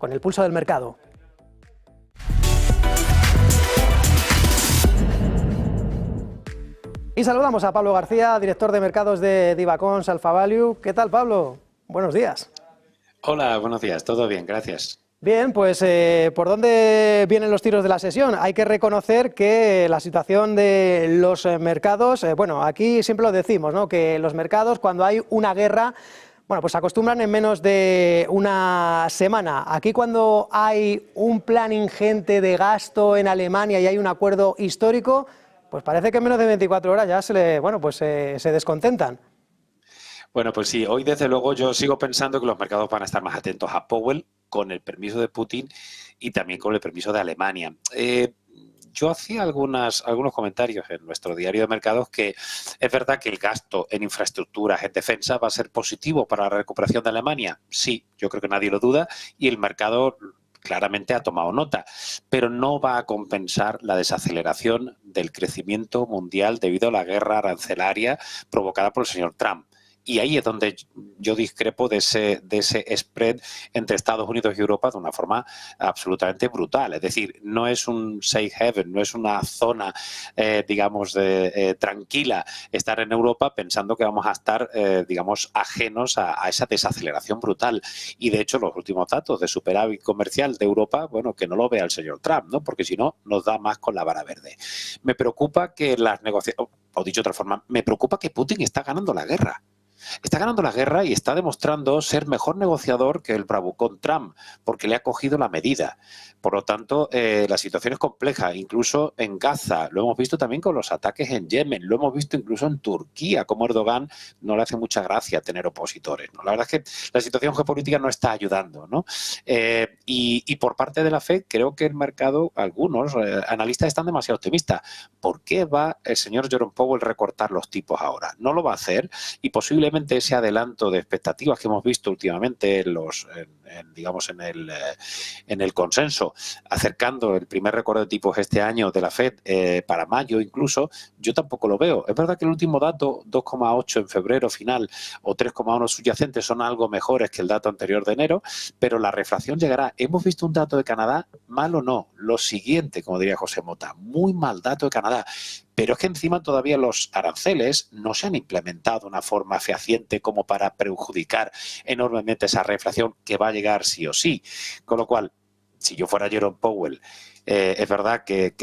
con el pulso del mercado. Y saludamos a Pablo García, director de mercados de Divacons Alpha Value. ¿Qué tal, Pablo? Buenos días. Hola, buenos días. Todo bien, gracias. Bien, pues ¿por dónde vienen los tiros de la sesión? Hay que reconocer que la situación de los mercados, bueno, aquí siempre lo decimos, ¿no? Que los mercados, cuando hay una guerra, bueno, pues se acostumbran en menos de una semana. Aquí, cuando hay un plan ingente de gasto en Alemania y hay un acuerdo histórico, pues parece que en menos de 24 horas ya se descontentan. Bueno, pues sí, hoy desde luego yo sigo pensando que los mercados van a estar más atentos a Powell, con el permiso de Putin y también con el permiso de Alemania. Yo hacía algunos comentarios en nuestro diario de mercados que es verdad que el gasto en infraestructuras, en defensa, va a ser positivo para la recuperación de Alemania. Sí, yo creo que nadie lo duda, y el mercado claramente ha tomado nota, pero no va a compensar la desaceleración del crecimiento mundial debido a la guerra arancelaria provocada por el señor Trump. Y ahí es donde yo discrepo de ese spread entre Estados Unidos y Europa de una forma absolutamente brutal. Es decir, no es un safe haven, no es una zona, tranquila estar en Europa pensando que vamos a estar, ajenos a esa desaceleración brutal. Y de hecho, los últimos datos de superávit comercial de Europa, bueno, que no lo vea el señor Trump, ¿no? Porque si no, nos da más con la vara verde. Me preocupa que las negociaciones, o dicho de otra forma, me preocupa que Putin está ganando la guerra. Está ganando la guerra y está demostrando ser mejor negociador que el bravucón Trump, porque le ha cogido la medida. Por lo tanto, la situación es compleja, incluso en Gaza. Lo hemos visto también con los ataques en Yemen, lo hemos visto incluso en Turquía, como Erdogan no le hace mucha gracia tener opositores, ¿no? La verdad es que la situación geopolítica no está ayudando, ¿no? Y por parte de la Fed, creo que el mercado, algunos analistas están demasiado optimistas. ¿Por qué va el señor Jerome Powell a recortar los tipos ahora? No lo va a hacer, y posiblemente ese adelanto de expectativas que hemos visto últimamente en el consenso, acercando el primer récord de tipos este año de la Fed para mayo incluso, yo tampoco lo veo. Es verdad que el último dato, 2,8 en febrero final o 3,1 subyacentes, son algo mejores que el dato anterior de enero, pero la reflación llegará. Hemos visto un dato de Canadá, mal o no, lo siguiente, como diría José Mota, muy mal dato de Canadá. Pero es que encima todavía los aranceles no se han implementado de una forma fehaciente como para perjudicar enormemente esa reflación que va a llegar sí o sí. Con lo cual, si yo fuera Jerome Powell, es verdad que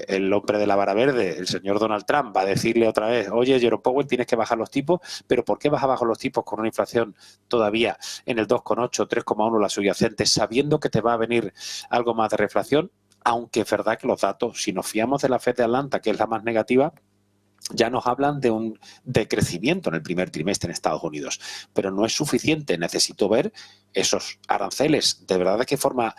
el hombre de la vara verde, el señor Donald Trump, va a decirle otra vez: oye, Jerome Powell, tienes que bajar los tipos, pero ¿por qué vas a bajar los tipos con una inflación todavía en el 2,8, 3,1 la subyacente, sabiendo que te va a venir algo más de reflación? Aunque es verdad que los datos, si nos fiamos de la Fed de Atlanta, que es la más negativa, ya nos hablan de un decrecimiento en el primer trimestre en Estados Unidos. Pero no es suficiente. Necesito ver esos aranceles, de verdad, de qué forma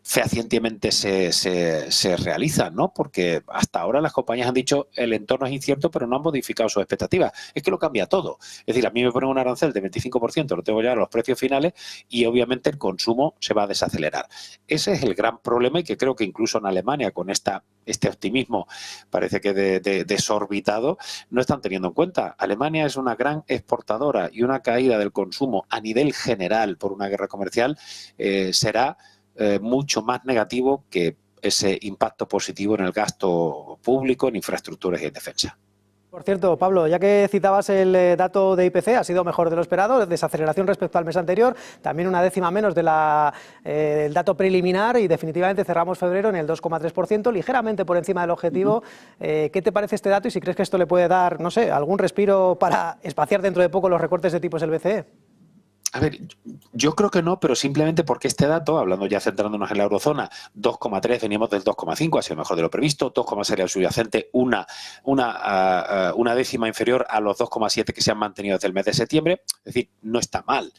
fehacientemente se realizan, ¿no? Porque hasta ahora las compañías han dicho el entorno es incierto, pero no han modificado sus expectativas. Es que lo cambia todo. Es decir, a mí me ponen un arancel de 25%, lo tengo ya a los precios finales, y obviamente el consumo se va a desacelerar. Ese es el gran problema, y que creo que incluso en Alemania, con este optimismo parece que desorbitado, no están teniendo en cuenta. Alemania es una gran exportadora, y una caída del consumo a nivel general por una guerra comercial será mucho más negativo que ese impacto positivo en el gasto público, en infraestructuras y en defensa. Por cierto, Pablo, ya que citabas el dato de IPC, ha sido mejor de lo esperado, desaceleración respecto al mes anterior, también una décima menos del dato preliminar, y definitivamente cerramos febrero en el 2,3%, ligeramente por encima del objetivo. ¿Qué te parece este dato, y si crees que esto le puede dar, no sé, algún respiro para espaciar dentro de poco los recortes de tipos del BCE? A ver, yo creo que no, pero simplemente porque este dato, hablando ya centrándonos en la eurozona, 2,3, veníamos del 2,5, ha sido mejor de lo previsto, 2,6 al subyacente, una décima inferior a los 2,7 que se han mantenido desde el mes de septiembre. Es decir, no está mal.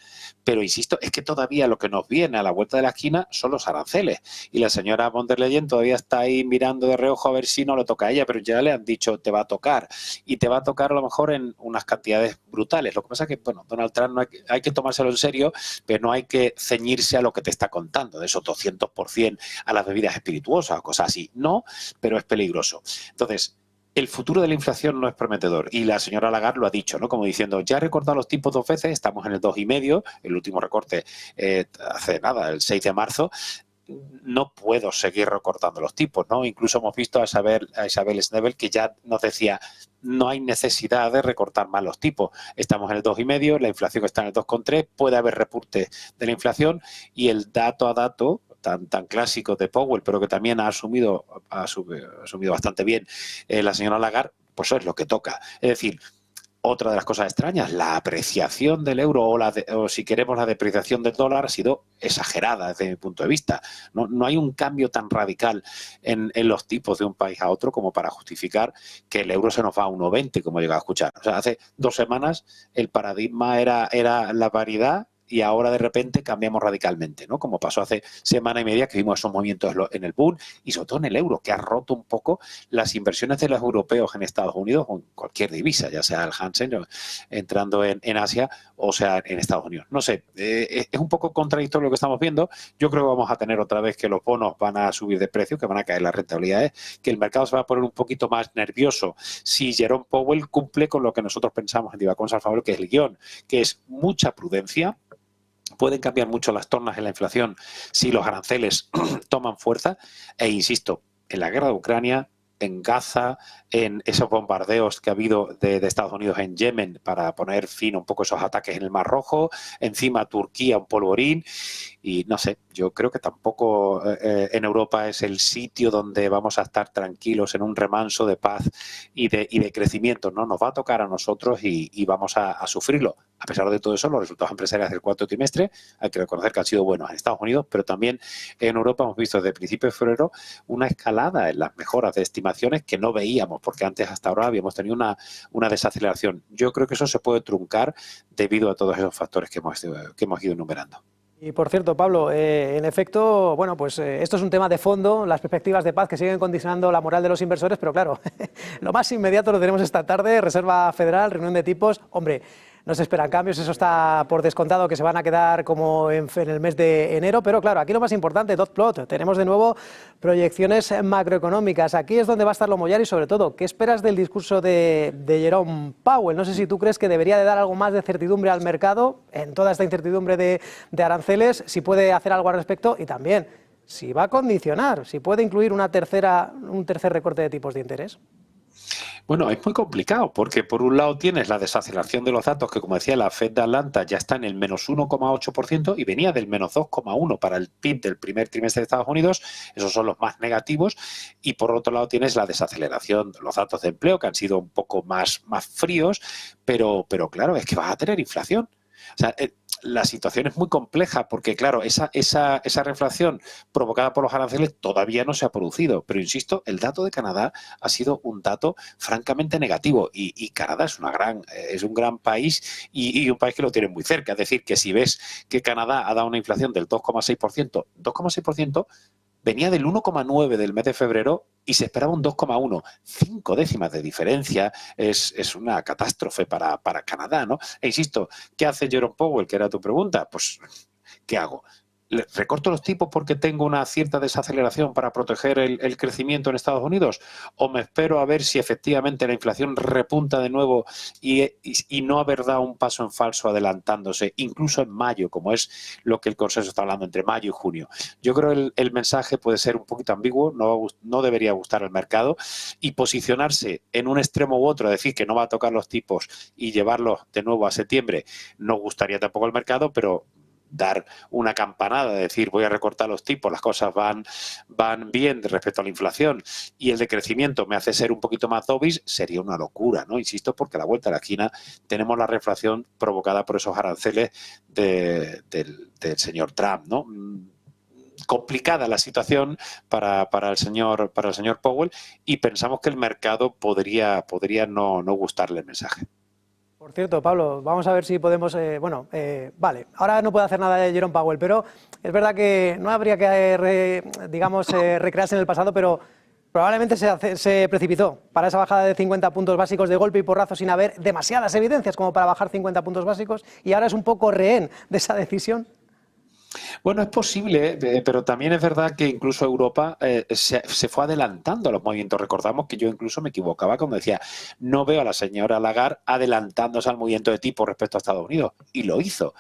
Pero insisto, es que todavía lo que nos viene a la vuelta de la esquina son los aranceles. Y la señora von der Leyen todavía está ahí mirando de reojo a ver si no le toca a ella, pero ya le han dicho te va a tocar. Y te va a tocar a lo mejor en unas cantidades brutales. Lo que pasa es que, bueno, Donald Trump no hay que tomárselo en serio, pero no hay que ceñirse a lo que te está contando, de esos 200% a las bebidas espirituosas o cosas así. No, pero es peligroso. Entonces, el futuro de la inflación no es prometedor y la señora Lagarde lo ha dicho, ¿no? Como diciendo, ya he recortado los tipos 2 veces, estamos en el 2,5, el último recorte hace nada, el 6 de marzo, no puedo seguir recortando los tipos, ¿no? Incluso hemos visto a Isabel Schnabel que ya nos decía, no hay necesidad de recortar más los tipos. Estamos en el 2,5, la inflación está en el 2,3, puede haber repunte de la inflación y el dato a dato tan clásico de Powell, pero que también ha asumido bastante bien la señora Lagarde, pues eso es lo que toca. Es decir, otra de las cosas extrañas, la apreciación del euro o si queremos la depreciación del dólar ha sido exagerada desde mi punto de vista. No hay un cambio tan radical en los tipos de un país a otro como para justificar que el euro se nos va a 1,20, como he llegado a escuchar. O sea, hace 2 semanas el paradigma era la paridad y ahora de repente cambiamos radicalmente, ¿no? Como pasó hace semana y media que vimos esos movimientos en el pool y sobre todo en el euro, que ha roto un poco las inversiones de los europeos en Estados Unidos o en cualquier divisa, ya sea el Hansen entrando en Asia o sea en Estados Unidos. No sé, es un poco contradictorio lo que estamos viendo. Yo creo que vamos a tener otra vez que los bonos van a subir de precio, que van a caer las rentabilidades, que el mercado se va a poner un poquito más nervioso si Jerome Powell cumple con lo que nosotros pensamos en Divacons al favor, que es el guión, que es mucha prudencia. Pueden cambiar mucho las tornas en la inflación si los aranceles toman fuerza. E insisto, en la guerra de Ucrania, en Gaza, en esos bombardeos que ha habido de Estados Unidos en Yemen para poner fin un poco a esos ataques en el Mar Rojo, encima Turquía un polvorín y no sé, yo creo que tampoco en Europa es el sitio donde vamos a estar tranquilos en un remanso de paz y de crecimiento, ¿no? Nos va a tocar a nosotros y vamos a sufrirlo. A pesar de todo eso, los resultados empresariales del cuarto trimestre hay que reconocer que han sido buenos en Estados Unidos, pero también en Europa hemos visto desde principios de febrero una escalada en las mejoras de estimaciones que no veíamos, porque antes hasta ahora habíamos tenido una desaceleración. Yo creo que eso se puede truncar debido a todos esos factores que hemos ido enumerando. Y por cierto, Pablo, en efecto, bueno, pues esto es un tema de fondo, las perspectivas de paz que siguen condicionando la moral de los inversores, pero claro, lo más inmediato lo tenemos esta tarde, Reserva Federal, reunión de tipos, hombre, no se esperan cambios, eso está por descontado que se van a quedar como en el mes de enero, pero claro, aquí lo más importante, dot plot, tenemos de nuevo proyecciones macroeconómicas, aquí es donde va a estar lo mollar y sobre todo, ¿qué esperas del discurso de Jerome Powell? No sé si tú crees que debería de dar algo más de certidumbre al mercado en toda esta incertidumbre de aranceles, si puede hacer algo al respecto y también si va a condicionar, si puede incluir un tercer recorte de tipos de interés. Bueno, es muy complicado porque por un lado tienes la desaceleración de los datos que, como decía, la Fed de Atlanta ya está en el menos 1,8% y venía del menos 2,1% para el PIB del primer trimestre de Estados Unidos. Esos son los más negativos. Y por otro lado tienes la desaceleración de los datos de empleo que han sido un poco más fríos, pero claro, es que vas a tener inflación. O sea, la situación es muy compleja porque, claro, esa reflación provocada por los aranceles todavía no se ha producido. Pero, insisto, el dato de Canadá ha sido un dato francamente negativo y Canadá es un gran país y un país que lo tiene muy cerca. Es decir, que si ves que Canadá ha dado una inflación del 2,6%, venía del 1,9 del mes de febrero y se esperaba un 2,1. 5 décimas de diferencia es una catástrofe para Canadá, ¿no? E insisto, ¿qué hace Jerome Powell? Que era tu pregunta. Pues, ¿qué hago? ¿Recorto los tipos porque tengo una cierta desaceleración para proteger el crecimiento en Estados Unidos? ¿O me espero a ver si efectivamente la inflación repunta de nuevo y no haber dado un paso en falso adelantándose, incluso en mayo, como es lo que el consenso está hablando entre mayo y junio? Yo creo que el mensaje puede ser un poquito ambiguo, no debería gustar al mercado y posicionarse en un extremo u otro, decir que no va a tocar los tipos y llevarlos de nuevo a septiembre, no gustaría tampoco al mercado, pero dar una campanada, decir voy a recortar los tipos, las cosas van bien respecto a la inflación y el decrecimiento me hace ser un poquito más dovish, sería una locura, ¿no? Insisto, porque a la vuelta de la esquina tenemos la reflación provocada por esos aranceles del señor Trump, ¿no? Complicada la situación para el señor Powell y pensamos que el mercado podría no gustarle el mensaje. Por cierto, Pablo, vamos a ver si podemos, vale, ahora no puede hacer nada de Jerome Powell, pero es verdad que no habría que, recrearse en el pasado, pero probablemente se precipitó para esa bajada de 50 puntos básicos de golpe y porrazo sin haber demasiadas evidencias como para bajar 50 puntos básicos y ahora es un poco rehén de esa decisión. Bueno, es posible, pero también es verdad que incluso Europa se fue adelantando a los movimientos. Recordamos que yo incluso me equivocaba cuando decía, no veo a la señora Lagarde adelantándose al movimiento de tipo respecto a Estados Unidos. Y lo hizo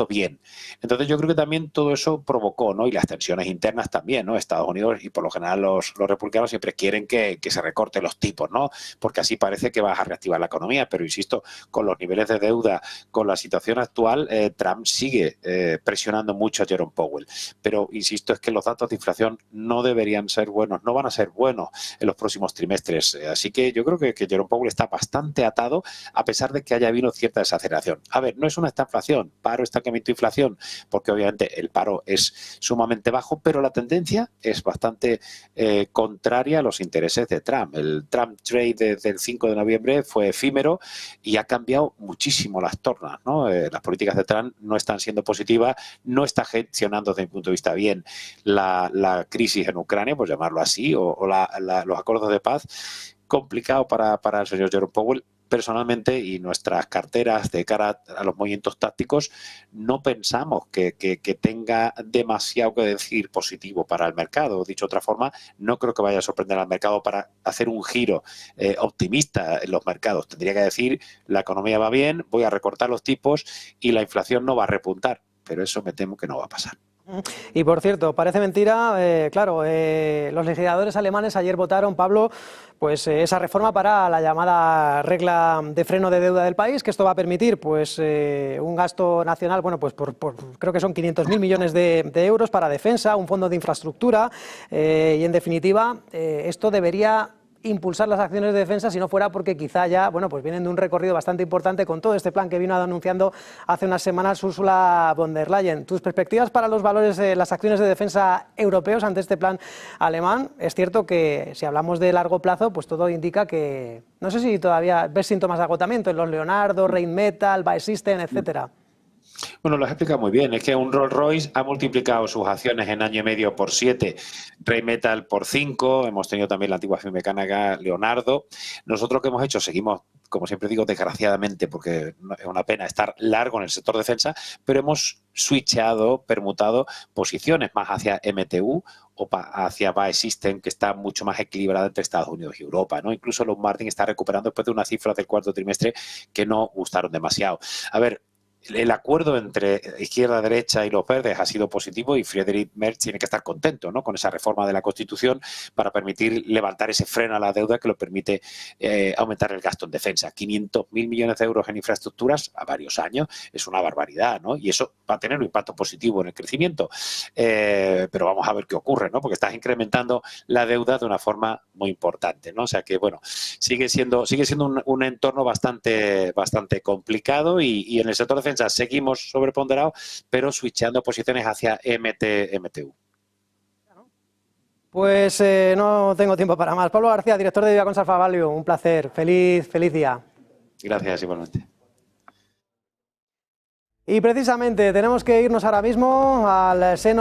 bien. Entonces yo creo que también todo eso provocó, ¿no? Y las tensiones internas también, ¿no? Estados Unidos y por lo general los republicanos siempre quieren que se recorten los tipos, ¿no? Porque así parece que vas a reactivar la economía, pero insisto, con los niveles de deuda, con la situación actual, Trump sigue presionando mucho a Jerome Powell. Pero insisto, es que los datos de inflación no deberían ser buenos, no van a ser buenos en los próximos trimestres. Así que yo creo que Jerome Powell está bastante atado, a pesar de que haya habido cierta desaceleración. A ver, no es una estagflación, paro, estancamiento, inflación, porque obviamente el paro es sumamente bajo, pero la tendencia es bastante contraria a los intereses de Trump. El Trump Trade del 5 de noviembre fue efímero y ha cambiado muchísimo las tornas, ¿no? Las políticas de Trump no están siendo positivas, no está gestionando desde mi punto de vista bien la crisis en Ucrania, por llamarlo así, o los acuerdos de paz. Complicado para el señor Jerome Powell. Personalmente, y nuestras carteras de cara a los movimientos tácticos, no pensamos que tenga demasiado que decir positivo para el mercado. Dicho de otra forma, no creo que vaya a sorprender al mercado para hacer un giro optimista en los mercados. Tendría que decir, la economía va bien, voy a recortar los tipos y la inflación no va a repuntar. Pero eso me temo que no va a pasar. Y por cierto, parece mentira, los legisladores alemanes ayer votaron, Pablo, pues esa reforma para la llamada regla de freno de deuda del país, que esto va a permitir pues un gasto nacional, bueno, pues creo que son 500.000 millones de euros para defensa, un fondo de infraestructura y en definitiva esto debería impulsar las acciones de defensa si no fuera porque quizá ya, bueno, pues vienen de un recorrido bastante importante con todo este plan que vino anunciando hace unas semanas Ursula von der Leyen. ¿Tus perspectivas para los valores de las acciones de defensa europeos ante este plan alemán? Es cierto que si hablamos de largo plazo, pues todo indica que, no sé si todavía ves síntomas de agotamiento en los Leonardo, Rheinmetall, BAE Systems, etcétera. Bueno, lo has explicado muy bien. Es que un Rolls-Royce ha multiplicado sus acciones en año y medio por 7, Rheinmetall por 5, hemos tenido también la antigua mecánica Leonardo. Nosotros lo que hemos hecho, seguimos, como siempre digo, desgraciadamente, porque es una pena estar largo en el sector defensa, pero hemos switchado, permutado posiciones más hacia MTU o hacia BAE Systems, que está mucho más equilibrada entre Estados Unidos y Europa, ¿no? Incluso Lockheed Martin está recuperando después de unas cifras del cuarto trimestre que no gustaron demasiado. A ver, el acuerdo entre izquierda, derecha y los verdes ha sido positivo y Friedrich Merz tiene que estar contento, ¿no?, con esa reforma de la Constitución para permitir levantar ese freno a la deuda que lo permite aumentar el gasto en defensa. 500.000 millones de euros en infraestructuras a varios años es una barbaridad, ¿no? Y eso va a tener un impacto positivo en el crecimiento. Pero vamos a ver qué ocurre, ¿no? Porque estás incrementando la deuda de una forma muy importante, ¿no? O sea que, bueno, sigue siendo un entorno bastante complicado y en el sector de defensa seguimos sobreponderados, pero switchando posiciones hacia MTU. Pues no tengo tiempo para más. Pablo García, director de Viva Alpha Value, un placer. Feliz día. Gracias, igualmente. Y precisamente tenemos que irnos ahora mismo al seno